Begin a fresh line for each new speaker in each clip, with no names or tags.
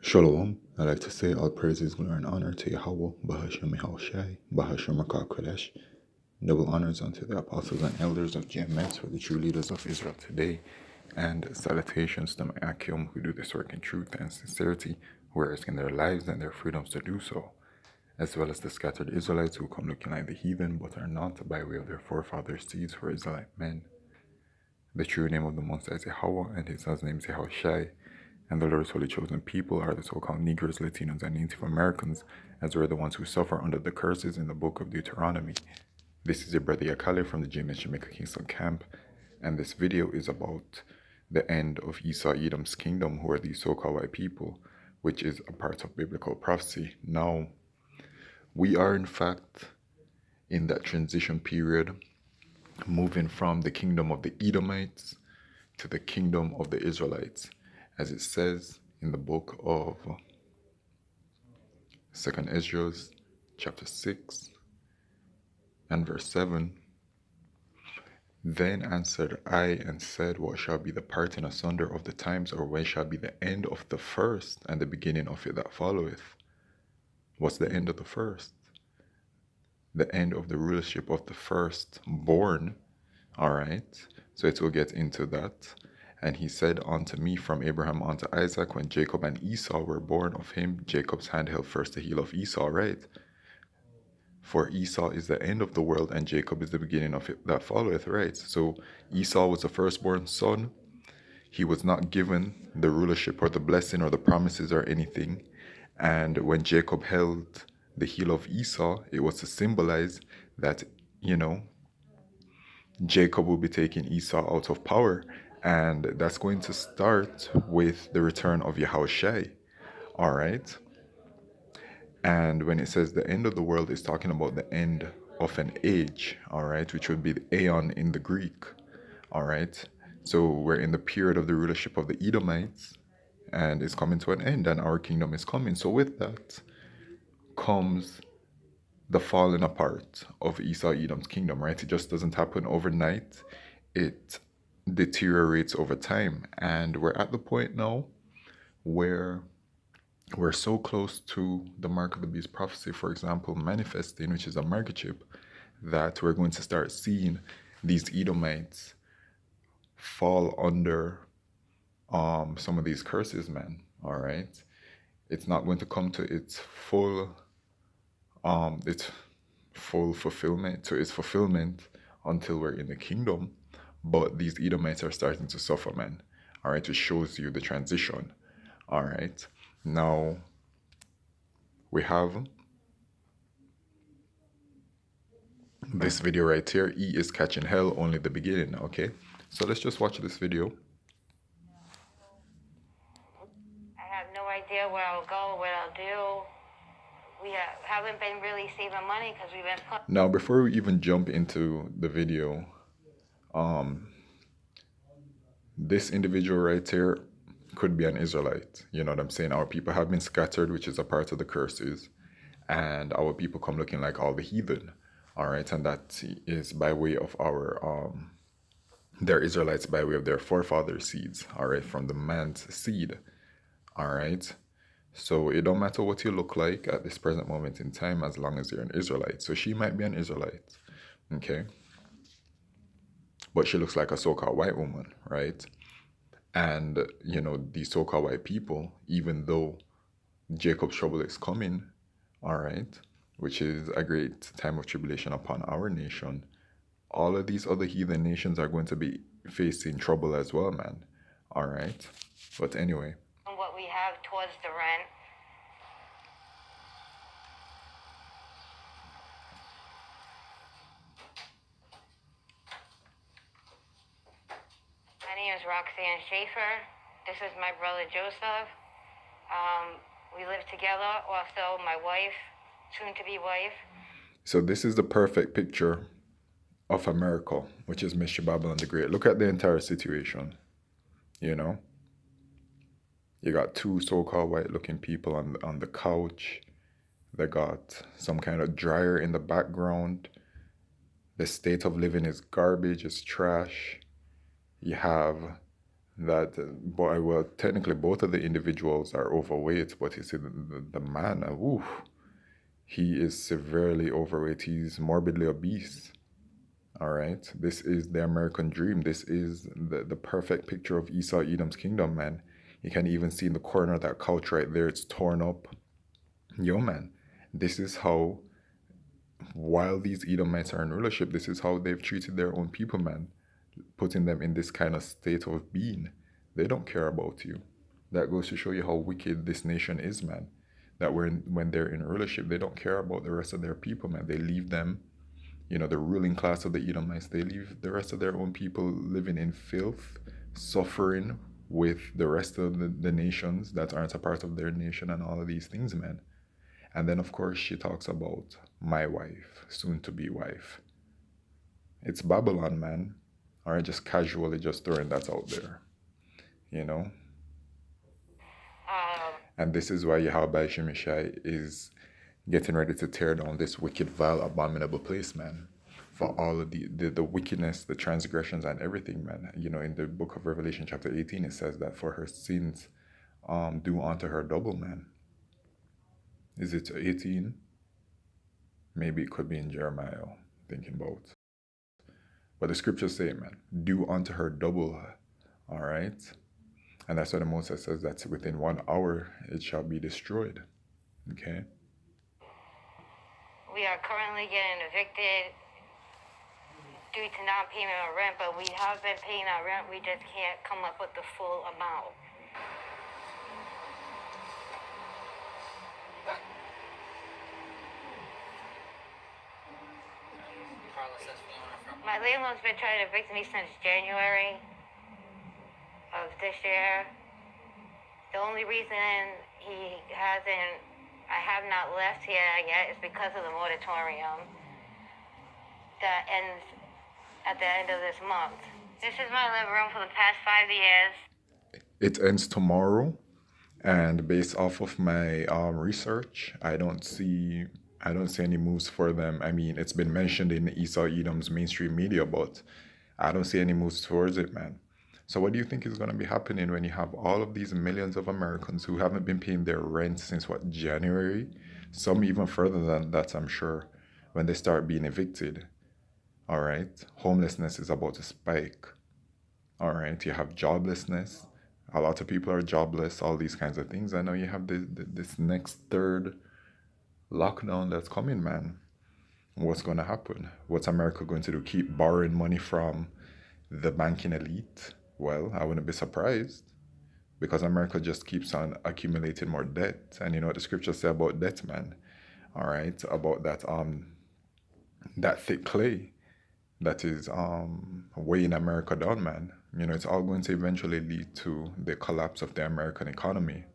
Shalom. I like to say all praises, glory, and honor to Yahweh, Bahashem Yahushai, Bahashem Kodesh. Double honors unto the apostles and elders of GMS, for the true leaders of Israel today, and salutations to my Akim who do this work in truth and sincerity, who are risking their lives and their freedoms to do so, as well as the scattered Israelites who come looking like the heathen but are not, by way of their forefathers' seeds for Israelite men. The true name of the Most High is Yahweh, and his son's name is Yahushai. And the Lord's holy chosen people are the so-called Negroes, Latinos, and Native Americans, as we're the ones who suffer under the curses in the book of Deuteronomy. This is your brother Yakale from the GMS Jamaica Kingston camp, and this video is about the end of Esau Edom's kingdom, who are these so-called white people, which is a part of biblical prophecy. Now, we are in fact in that transition period, moving from the kingdom of the Edomites to the kingdom of the Israelites, as it says in the book of 2nd Ezra, chapter 6 and verse 7. Then answered I and said, what shall be the parting asunder of the times, or when shall be the end of the first and the beginning of it that followeth? What's the end of the first? The end of the rulership of the firstborn. All right, so it will get into that. And he said unto me, from Abraham unto Isaac, when Jacob and Esau were born of him, Jacob's hand held first the heel of Esau, right? For Esau is the end of the world, and Jacob is the beginning of it that followeth, right? So Esau was the firstborn son. He was not given the rulership or the blessing or the promises or anything. And when Jacob held the heel of Esau, it was to symbolize that, Jacob will be taking Esau out of power. And that's going to start with the return of Yahushai. All right. And when it says the end of the world, is talking about the end of an age. All right. Which would be the aeon in the Greek. All right. So we're in the period of the rulership of the Edomites, and it's coming to an end, and our kingdom is coming. So with that comes the falling apart of Esau Edom's kingdom, right? It just doesn't happen overnight. It deteriorates over time. And we're at the point now where we're so close to the mark of the beast prophecy, for example, manifesting, which is a microchip, that we're going to start seeing these Edomites fall under some of these curses, man. All right. It's not going to come to its full fulfillment, to its fulfillment, until we're in the kingdom. But these Edomites are starting to suffer, man. All right, it shows you the transition. All right, now we have this video right here. E is catching hell, only the beginning. Okay, so let's just watch this video.
I have no idea where I'll go, what I'll do. We haven't been really saving money because we've been...
Now, before we even jump into the video, this individual right here could be an Israelite. You know what I'm saying? Our people have been scattered, which is a part of the curses, and our people come looking like all the heathen. All right, and that is by way of our they're Israelites by way of their forefathers' seeds. All right, from the man's seed. All right. So it don't matter what you look like at this present moment in time, as long as you're an Israelite. So she might be an Israelite, okay? But she looks like a so-called white woman, right? And, these so-called white people, even though Jacob's trouble is coming, all right, which is a great time of tribulation upon our nation, all of these other heathen nations are going to be facing trouble as well, man. All right? But anyway.
What we have towards the rent. My name is Roxanne Schaefer. This is my brother Joseph. We live together. Also, my wife, soon-to-be wife.
So this is the perfect picture of a miracle, which is Mr. Babylon the Great. Look at the entire situation. You got two so-called white-looking people on the couch. They got some kind of dryer in the background. The state of living is garbage, it's trash. You have that boy, well, technically both of the individuals are overweight, but you see the man, woof, he is severely overweight. He's morbidly obese. All right. This is the American dream. This is the perfect picture of Esau Edom's kingdom, man. You can even see in the corner of that couch right there, it's torn up. Yo, man, this is how, while these Edomites are in rulership, this is how they've treated their own people, man, putting them in this kind of state of being. They don't care about you. That goes to show you how wicked this nation is, man. That when they're in rulership, they don't care about the rest of their people, man. They leave them, the ruling class of the Edomites, they leave the rest of their own people living in filth, suffering with the rest of the nations that aren't a part of their nation and all of these things, man. And then, of course, she talks about my wife, soon to be wife. It's Babylon, man. All right, just casually just throwing that out there, you know? And this is why Yahweh Shemishai is getting ready to tear down this wicked, vile, abominable place, man. For all of the wickedness, the transgressions, and everything, man. In the book of Revelation, chapter 18, it says that for her sins, do unto her double, man. Is it 18? Maybe it could be in Jeremiah, thinking about. But the scriptures say, man, do unto her double, all right? And that's why the Moses says that within 1 hour it shall be destroyed, okay?
We are currently getting evicted due to non-payment of rent, but we have been paying our rent. We just can't come up with the full amount. My landlord's been trying to evict me since January of this year. The only reason I have not left here yet is because of the moratorium that ends at the end of this month. This is my living room for the past 5 years.
It ends tomorrow, and based off of my research, I don't see any moves for them. I mean, it's been mentioned in Esau Edom's mainstream media, but I don't see any moves towards it, man. So what do you think is going to be happening when you have all of these millions of Americans who haven't been paying their rent since, January? Some even further than that, I'm sure, when they start being evicted. All right? Homelessness is about to spike. All right? You have joblessness. A lot of people are jobless, all these kinds of things. I know you have this next third lockdown that's coming, man. What's going to happen? What's America going to do? Keep borrowing money from the banking elite? Well, I wouldn't be surprised, because America just keeps on accumulating more debt. And you know what the scriptures say about debt, man? All right, about that thick clay that is weighing America down, man. It's all going to eventually lead to the collapse of the American economy.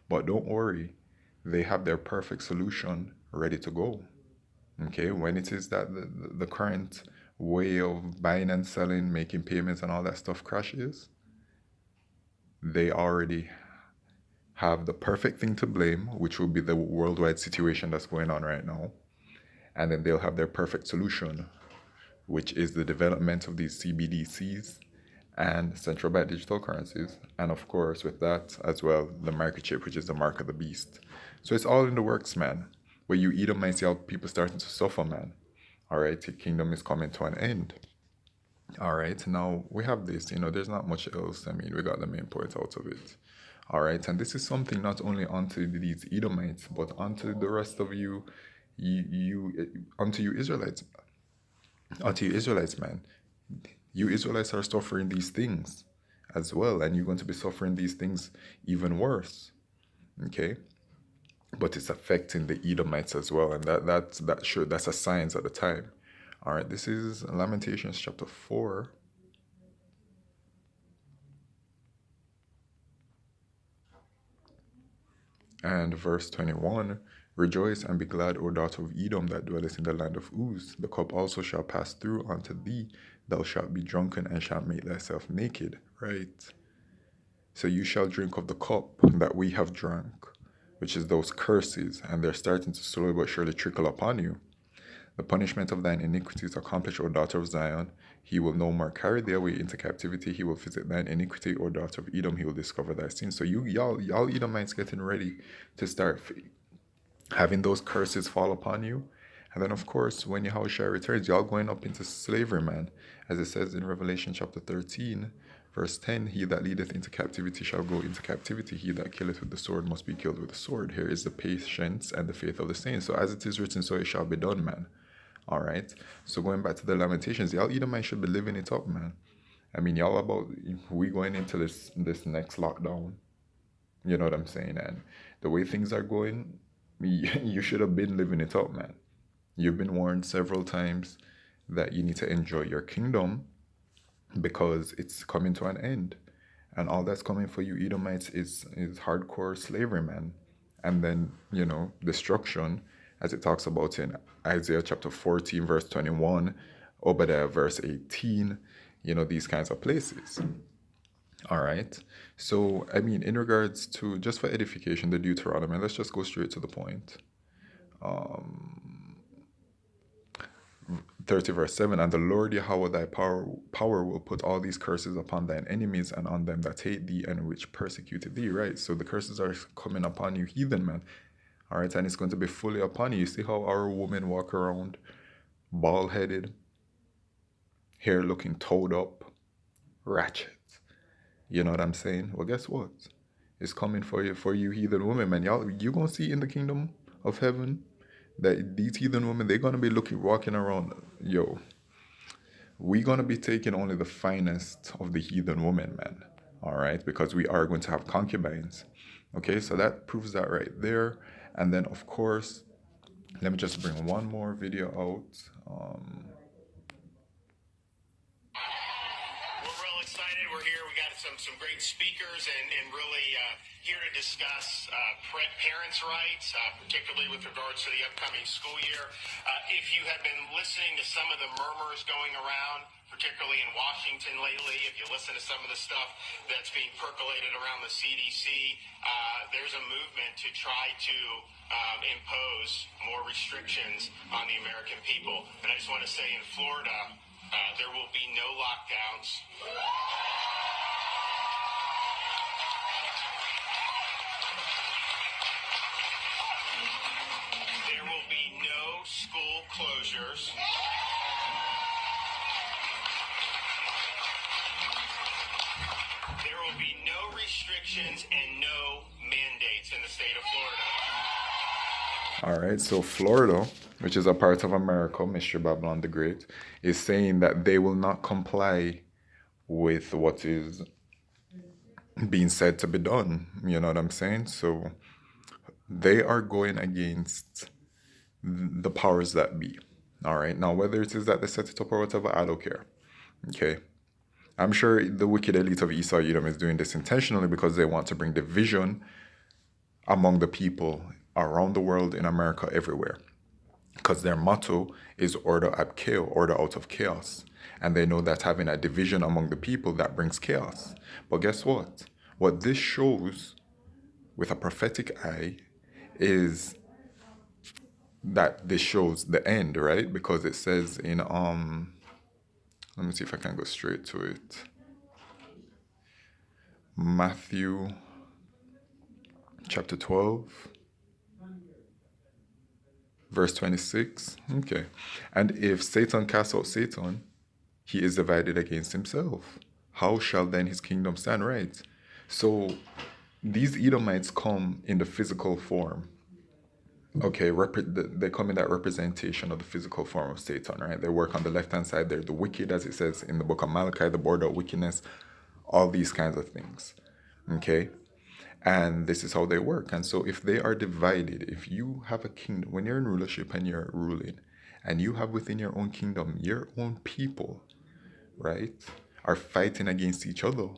But don't worry, they have their perfect solution ready to go. Okay, when it is that the current way of buying and selling, making payments and all that stuff crashes, they already have the perfect thing to blame, which will be the worldwide situation that's going on right now. And then they'll have their perfect solution, which is the development of these CBDCs and central bank digital currencies. And of course, with that as well, the microchip, which is the mark of the beast. So it's all in the works, man. Where you eat them and see how people starting to suffer, man. All right, your kingdom is coming to an end. All right, now we have this, there's not much else. I mean, we got the main point out of it. All right, and this is something not only onto these Edomites, but onto the rest of onto you Israelites. Onto you Israelites, man. You Israelites are suffering these things as well, and you're going to be suffering these things even worse. Okay? But it's affecting the Edomites as well, and that's a signs at the time. All right, this is Lamentations chapter 4. And verse 21, rejoice and be glad, O daughter of Edom, that dwellest in the land of Uz. The cup also shall pass through unto thee. Thou shalt be drunken and shalt make thyself naked. Right? So you shall drink of the cup that we have drunk, which is those curses, and they're starting to slowly but surely trickle upon you. The punishment of thine iniquities accomplished, O daughter of Zion. He will no more carry thee away into captivity. He will visit thine iniquity, O daughter of Edom. He will discover thy sin. So y'all Edomites getting ready to start having those curses fall upon you. And then, of course, when Yahushua returns, y'all going up into slavery, man. As it says in Revelation chapter 13, verse 10, he that leadeth into captivity shall go into captivity. He that killeth with the sword must be killed with the sword. Here is the patience and the faith of the saints. So as it is written, so it shall be done, man. All right. So going back to the Lamentations, y'all Edomites should be living it up, man. I mean, y'all about, we going into this next lockdown. You know what I'm saying? And the way things are going, you should have been living it up, man. You've been warned several times that you need to enjoy your kingdom because it's coming to an end. And all that's coming for you Edomites is hardcore slavery, man. And then, destruction, as it talks about in Isaiah chapter 14, verse 21, Obadiah verse 18, these kinds of places. All right. So, I mean, in regards to, just for edification, the Deuteronomy, let's just go straight to the point. 30 verse 7, and the Lord Yahweh thy power will put all these curses upon thine enemies and on them that hate thee and which persecuted thee, right? So the curses are coming upon you, heathen, man. All right, and it's going to be fully upon you. You see how our women walk around bald-headed, hair looking towed up, ratchet. You know what I'm saying? Well, guess what? It's coming for you heathen women, man. You gonna see in the kingdom of heaven that these heathen women, they're gonna be walking around, we're gonna be taking only the finest of the heathen women, man. All right, because we are going to have concubines. Okay, so that proves that right there. And then, of course, let me just bring one more video out.
We're real excited. We're here. We got some great speakers and really here to discuss parents' rights, particularly with regards to the upcoming school year. If you have been listening to some of the murmurs going around, particularly in Washington lately, if you listen to some of the stuff that's being percolated around the CDC, there's a movement to try to impose more restrictions on the American people. And I just want to say in Florida, there will be no lockdowns. There will be no school closures. There will be no restrictions and no mandates in the state of Florida.
All right, so Florida, which is a part of America, Mr. Babylon the Great, is saying that they will not comply with what is being said to be done. You know what I'm saying? So they are going against the powers that be. All right, now whether it is that they set it up or whatever, I don't care. Okay, I'm sure the wicked elite of Esau Edom is doing this intentionally because they want to bring division among the people around the world, in America, everywhere. Because their motto is order ab chaos, order out of chaos. And they know that having a division among the people, that brings chaos. But guess what? What this shows with a prophetic eye is that this shows the end, right? Because it says in, let me see if I can go straight to it. Matthew chapter 12. Verse 26, okay. And if Satan casts out Satan, he is divided against himself. How shall then his kingdom stand, right? So these Edomites come in the physical form. Okay, they come in that representation of the physical form of Satan, right? They work on the left-hand side. They're the wicked, as it says in the book of Malachi, the border of wickedness, all these kinds of things, okay? And this is how they work. And so if they are divided, if you have a kingdom, when you're in rulership and you're ruling, and you have within your own kingdom, your own people, right, are fighting against each other,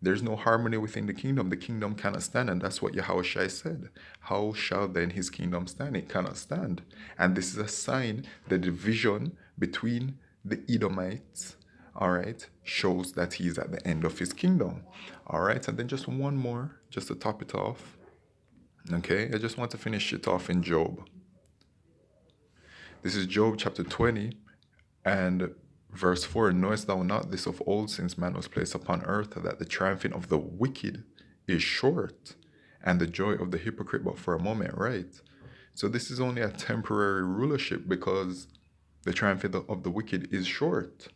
there's no harmony within the kingdom cannot stand. And that's what Yahushua said. How shall then his kingdom stand? It cannot stand. And this is a sign, the division between the Edomites, all right, shows that he's at the end of his kingdom. All right, and then just one more, just to top it off. Okay, I just want to finish it off in Job. This is Job chapter 20 and Verse 4, knowest thou not this of old, since man was placed upon earth, that the triumphing of the wicked is short, and the joy of the hypocrite but for a moment, right? So this is only a temporary rulership, because the triumph of the wicked is short,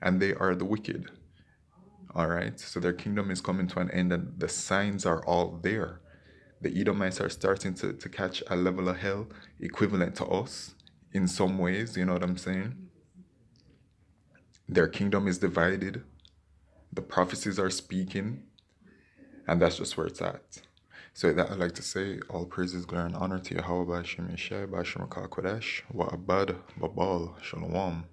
and they are the wicked. All right, so their kingdom is coming to an end, and the signs are all there. The Edomites are starting to catch a level of hell equivalent to us in some ways, you know what I'm saying? Their kingdom is divided, the prophecies are speaking, and that's just where it's at. So that I'd like to say, all praises, glory, and honor to Yahweh Ba'ashem Yeshai, Ba'ashem HaKadosh, Wa'abad, Babal, Shalom.